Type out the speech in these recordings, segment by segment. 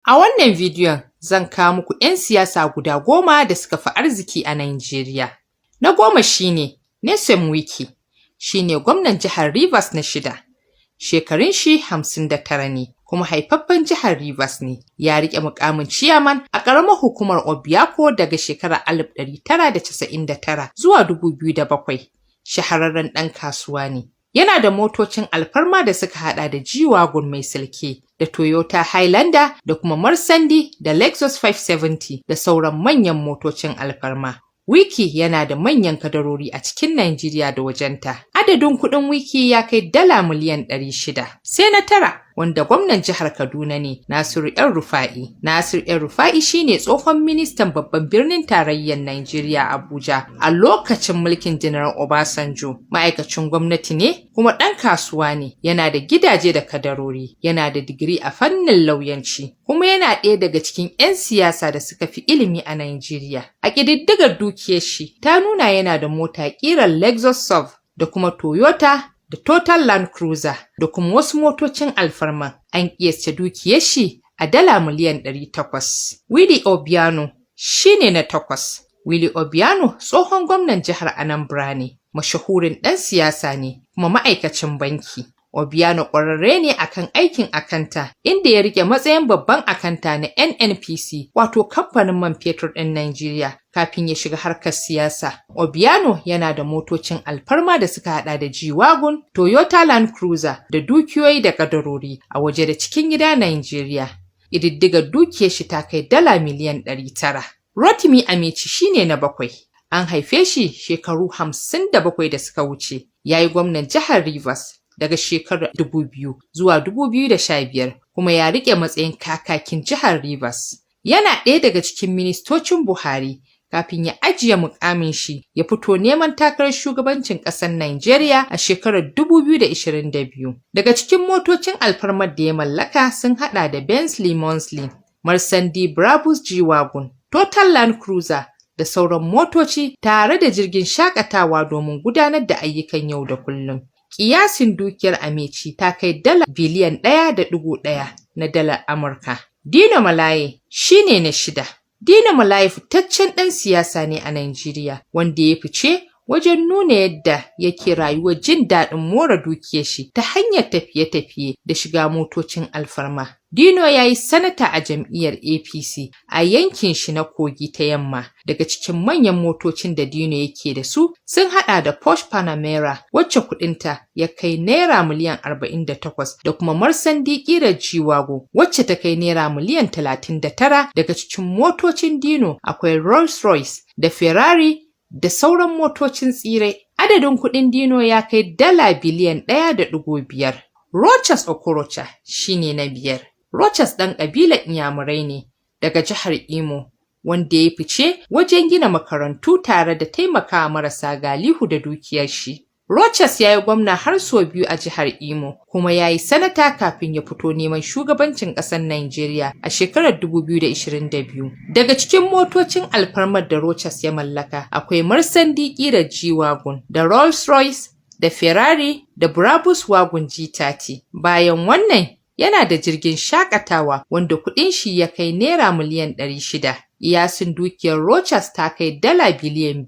A wannan bidiyon zan kawo muku 'yan siyasa guda 10 da suka fi arziki a Najeriya. Na 10 shine Nasir Rufa'i, shine gwamnan jihar Rivers na 6. Shekarun shi 59 ne kuma haifaffen jihar Rivers ne. Ya riƙe muƙamin ciyaman a ƙaramar hukumar Obiako daga shekarar 1999 zuwa 2007. Shahararren ɗan kasuwa ne. Yana da motocin alfarma da suka haɗa da G-Wagon mai silke, da Toyota Highlander da kuma Marsandi da Lexus 570 da sauran manyan motocin alfarma. Wiki yana da manyan kadarori a cikin Najeriya da wajenta. Adadin kuɗin Wiki ya kai dala miliyan 600. Sai na 9 wanda gwamnan jihar Kaduna ne, Nasir Rufa'i. Nasir Rufa'i shine tsohon ministan babban birnin tarayyar Najeriya Abuja a lokacin mulkin Janar Obasanjo. Ma'aikacin gwamnati ne kuma ɗan kasuwa ne. Yana da gidaje da kadarori. Yana da digiri a fannin lauyanci. Kuma yana ɗaya daga cikin 'yan siyasa da suka fi ilimi a Najeriya. A ƙididdigar dukiyar shi ta nuna yana da mota ƙirar Lexus SUV da kuma Toyota da Total Land Cruiser da kuma wasu motocin alfarma. An kiyasta dukiyar shi a dala miliyan 800. Willie Obiano shine na 8. Willie Obiano tsohon gwamnan jihar Anambra ne, mashahurin ɗan siyasa ne kuma ma'aikacin banki. Obiano ƙwararre ne akan aikin akanta, inda ya rike matsayin babban akanta na NNPC, wato kamfanin man fetur ɗin Najeriya, kafin ya shiga harkar siyasa. Obiano yana da motocin alfarma da suka haɗa da G-Wagon, Toyota Land Cruiser da dukiyoyi da kadarori a waje da cikin gida Najeriya. Ƙididdigar dukiyar shi ta kai dala miliyan 900. Rotimi Amici shine na 7. An haife shi shekaru 57 da suka wuce. Ya yi gwamnan jihar Rivers daga shekarar 2000 zuwa 2015 kuma ya riƙe matsayin kakakin jihar Rivers. Yana ɗaya daga cikin ministocin Buhari kafin ya ajiye muƙamin shi ya fito neman takarar shugabancin ƙasar Najeriya a shekarar 2022. Daga cikin motocin alfarmar da ya mallaka sun haɗa da Benz Limousine, Marsandi Brabus G-Wagon, Total Land Cruiser da sauran motoci tare da jirgin shakatawa domin gudanar da ayyukan yau da kullum. Kiyasin dukiyar Amici ta kai dala biliyan 1.1 na dalar Amurka. Dino Melaye shine na 6. Dino Melaye fitaccen ɗan siyasa ne a Najeriya wanda ya fice wajen nuna yadda yake rayuwar jin daɗin more dukiyar shi ta hanyar tafiye-tafiye da shiga motocin alfarma. Dino ya yi sanata a jam'iyyar APC a yankin shi na Kogi ta Yamma. Daga cikin manyan motocin da Dino yake da su sun haɗa da Porsche Panamera wacce kuɗinta ya kai naira miliyan 48 da kuma Marsandi ƙirar G-Wagon wacce ta kai naira miliyan 39. Daga cikin motocin Dino akwai Rolls Royce da Ferrari da sauran motocin tsire. Adadin kuɗin Dino ya kai dala biliyan 1.5. Richest Okorocha shine na 5. Richest ɗan ƙabilar Inyamurai ne daga jihar Imo wanda ya fice wajen gina makarantu tare da taimakawa marasa galihu da dukiyar shi. Richest ya yi gwamna har sau 2 a jihar Imo kuma ya yi sanata kafin ya fito neman shugabancin ƙasar Najeriya a shekarar 2022. Daga cikin motocin alfarmar da Richest ya mallaka akwai Marsandi ƙirar G-Wagon da Rolls Royce da Ferrari da Brabus Wagon G30. Bayan wannan yana da jirgin shakatawa wanda kuɗin shi ya kai naira miliyan 600. Iyasin dukiyar Richest ta kai dala biliyan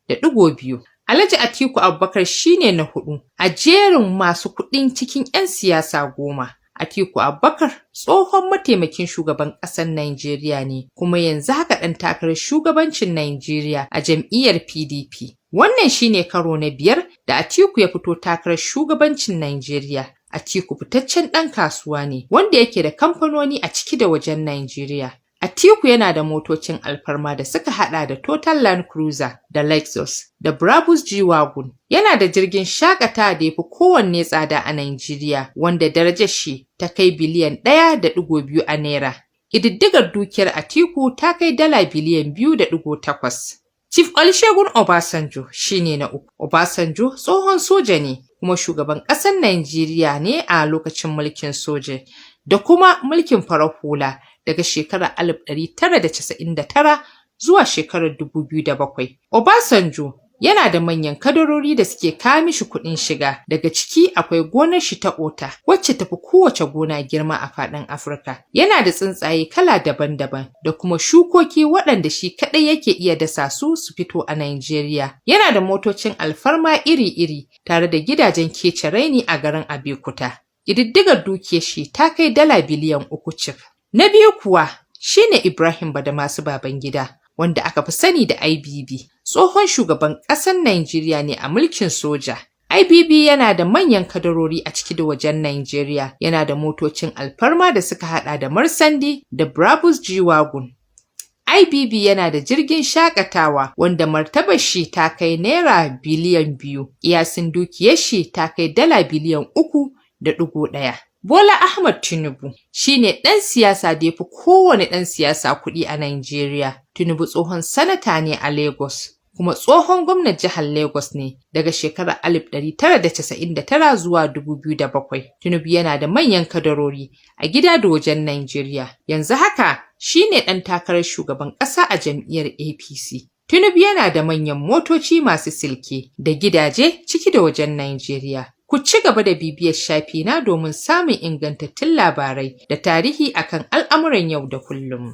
2.2. Alhaji Atiku Abubakar shine na 4 a jerin masu kuɗin cikin 'yan siyasa 10. Atiku Abubakar tsohon mataimakin shugaban ƙasar Najeriya ne kuma yanzu haka ɗan takarar shugabancin Najeriya a jam'iyyar PDP. Wannan shine karo na 5 da Atiku ya fito takarar shugabancin Najeriya. Atiku fitaccen ɗan kasuwa ne wanda yake da kamfanoni a ciki da wajen Najeriya. Atiku yana da motocin alfarma da suka haɗa da Total Land Cruiser da Lexus da Brabus G-Wagon. Yana da jirgin shakatawa da yafi kowanne tsada a Najeriya wanda darajar shi ta kai biliyan 1.2 a naira. Ƙididdigar dukiyar Atiku ta kai dala biliyan 2.8. Chief Olusegun Obasanjo shine na 3. Obasanjo tsohon soja ne kuma shugaban ƙasar Najeriya ne a lokacin mulkin soja da kuma mulkin farar hula daga shekarar 1999 zuwa shekarar 2007. Obasanjo yana da manyan kadarori da suke kawo mishi kuɗin shiga. Daga ciki akwai gonar shi ta Ota, wacce tafi kowace gona girma a faɗin Afirka. Yana da tsuntsaye kala daban-daban da kuma shukoki waɗanda shi kaɗai yake iya dasa su fito a Najeriya. Yana da motocin alfarma iri-iri tare da gidajen kece raini a garin Abeokuta. Ƙididdigar dukiyar shi ta kai dala biliyan 3 cif. Na biyu kuwa shine Ibrahim Babangida, wanda aka fi sani da IBB. Tsohon shugaban ƙasar Najeriya ne a mulkin soja. IBB yana da manyan kadarori a ciki da wajen Najeriya. Yana da motocin alfarma da suka haɗa da Marsandi da Brabus G-Wagon. IBB yana da jirgin shakatawa wanda martabar shi ta kai naira biliyan 2. Kiyasin dukiyar shi ta kai dala biliyan 3.1. Bola Ahmed Tinubu shine ɗan siyasa da ya fi kowane ɗan siyasa kuɗi a Najeriya. Tinubu tsohon sanata ne a Lagos, kuma tsohon gwamnan jihar Lagos ne daga shekarar 1999 zuwa 2007. Tinubu yana da manyan kadarori a gida da wajen Najeriya. Yanzu haka shine ɗan takarar shugaban ƙasa a jam'iyyar APC. Tinubu yana da manyan motoci masu silke da gidaje ciki da wajen Najeriya. Ku ci gaba da bibiyar shafina domin samun ingantattun labarai da tarihi akan al'amuran yau da kullum.